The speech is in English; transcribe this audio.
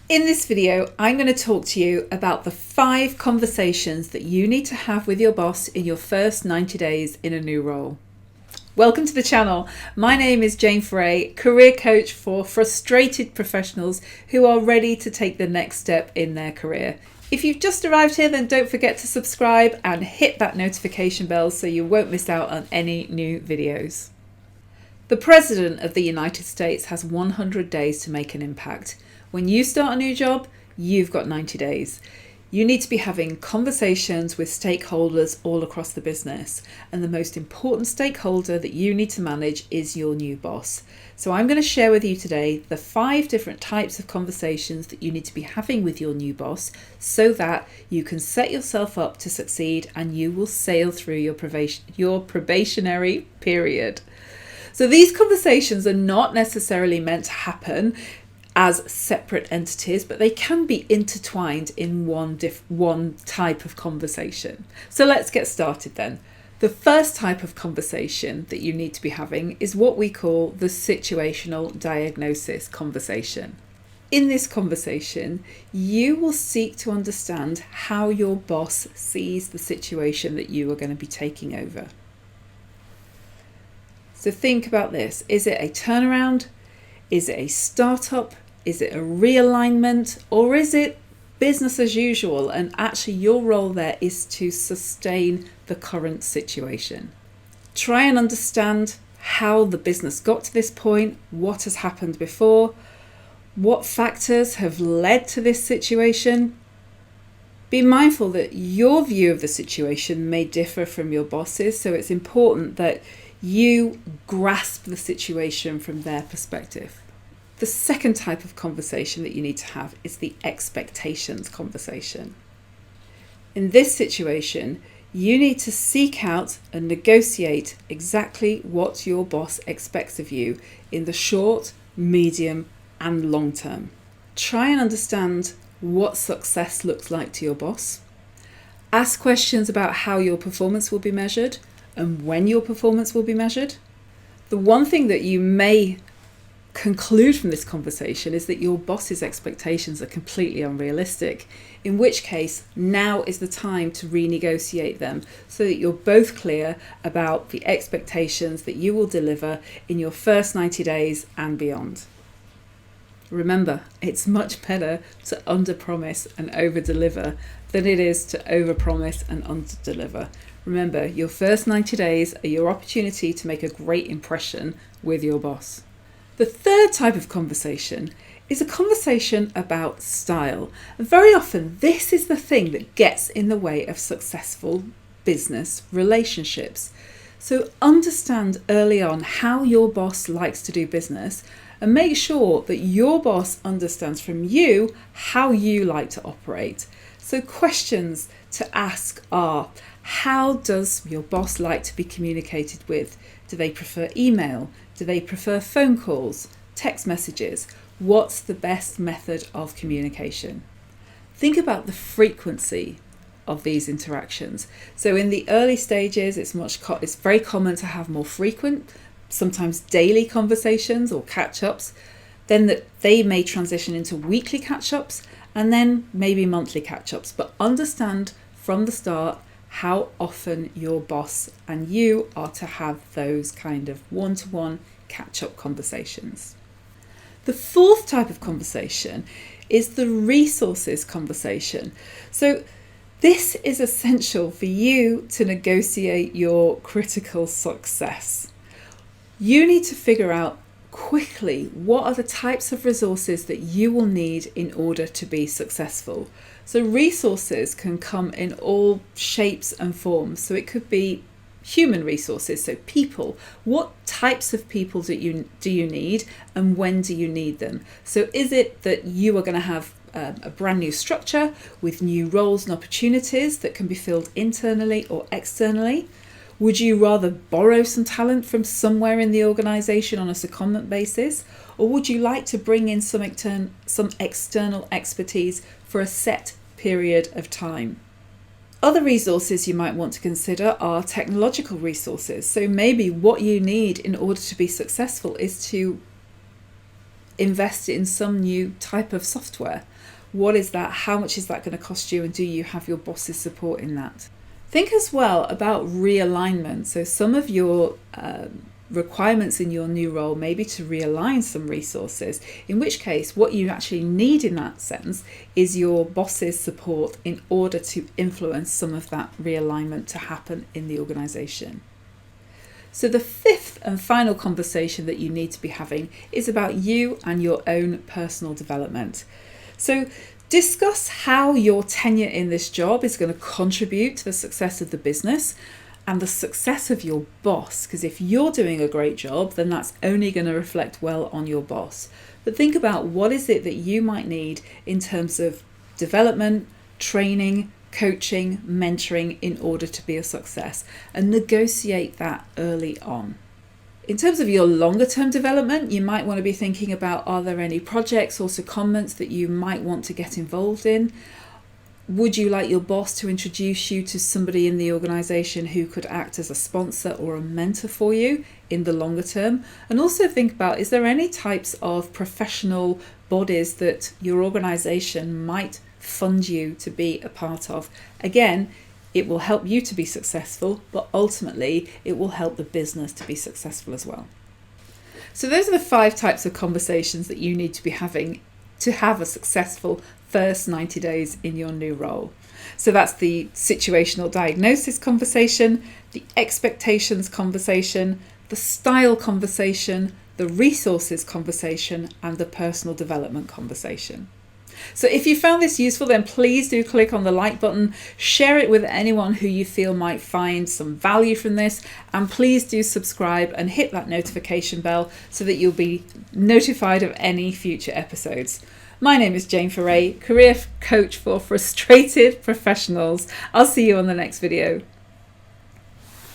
In this video, I'm going to talk to you about the 5 conversations that you need to have with your boss in your first 90 days in a new role. Welcome to the channel. My name is Jane Foray, career coach for frustrated professionals who are ready to take the next step in their career. If you've just arrived here, then don't forget to subscribe and hit that notification bell so you won't miss out on any new videos. The President of the United States has 100 days to make an impact. When you start a new job, you've got 90 days. You need to be having conversations with stakeholders all across the business. And the most important stakeholder that you need to manage is your new boss. So I'm going to share with you today the 5 different types of conversations that you need to be having with your new boss so that you can set yourself up to succeed and you will sail through your probationary period. So these conversations are not necessarily meant to happen as separate entities, but they can be intertwined in one type of conversation. So let's get started then. The first type of conversation that you need to be having is what we call the situational diagnosis conversation. In this conversation, you will seek to understand how your boss sees the situation that you are going to be taking over. So think about this. Is it a turnaround? Is it a startup? Is it a realignment? Or is it business as usual? And actually your role there is to sustain the current situation. Try and understand how the business got to this point, what has happened before, what factors have led to this situation. Be mindful that your view of the situation may differ from your boss's, so it's important that you grasp the situation from their perspective. The second type of conversation that you need to have is the expectations conversation. In this situation, you need to seek out and negotiate exactly what your boss expects of you in the short, medium, and long term. Try and understand what success looks like to your boss. Ask questions about how your performance will be measured and when your performance will be measured. The one thing that you may conclude from this conversation is that your boss's expectations are completely unrealistic, in which case now is the time to renegotiate them so that you're both clear about the expectations that you will deliver in your first 90 days and beyond. Remember, it's much better to underpromise and overdeliver than it is to overpromise and underdeliver. Remember, your first 90 days are your opportunity to make a great impression with your boss. The third type of conversation is a conversation about style. And very often this is the thing that gets in the way of successful business relationships. So understand early on how your boss likes to do business and make sure that your boss understands from you how you like to operate. So questions to ask are, how does your boss like to be communicated with? Do they prefer email? Do they prefer phone calls, text messages? What's the best method of communication? Think about the frequency of these interactions. So in the early stages, it's very common to have more frequent, sometimes daily conversations or catch-ups, then that they may transition into weekly catch-ups and then maybe monthly catch-ups. But understand from the start how often your boss and you are to have those kind of one-to-one catch-up conversations. The fourth type of conversation is the resources conversation. So this is essential for you to negotiate your critical success. You need to figure out quickly what are the types of resources that you will need in order to be successful. So resources can come in all shapes and forms. So it could be human resources, so people. What types of people do you need and when do you need them? So is it that you are going to have a brand new structure with new roles and opportunities that can be filled internally or externally? Would you rather borrow some talent from somewhere in the organisation on a secondment basis? Or would you like to bring in some external expertise for a set period of time? Other resources you might want to consider are technological resources. So maybe what you need in order to be successful is to invest in some new type of software. What is that? How much is that going to cost you? And do you have your boss's support in that? Think as well about realignment. So some of your requirements in your new role may be to realign some resources, in which case what you actually need in that sense is your boss's support in order to influence some of that realignment to happen in the organisation. So the fifth and final conversation that you need to be having is about you and your own personal development. So discuss how your tenure in this job is going to contribute to the success of the business and the success of your boss, because if you're doing a great job, then that's only going to reflect well on your boss. But think about what is it that you might need in terms of development, training, coaching, mentoring in order to be a success, and negotiate that early on. In terms of your longer term development, you might want to be thinking about, are there any projects or secondments that you might want to get involved in? Would you like your boss to introduce you to somebody in the organisation who could act as a sponsor or a mentor for you in the longer term? And also think about, is there any types of professional bodies that your organisation might fund you to be a part of? Again, it will help you to be successful, but ultimately it will help the business to be successful as well. So those are the 5 types of conversations that you need to be having to have a successful first 90 days in your new role. So that's the situational diagnosis conversation, the expectations conversation, the style conversation, the resources conversation, and the personal development conversation. So if you found this useful, then please do click on the like button, share it with anyone who you feel might find some value from this, and please do subscribe and hit that notification bell so that you'll be notified of any future episodes. My name is Jane Foray, career coach for frustrated professionals. I'll see you on the next video.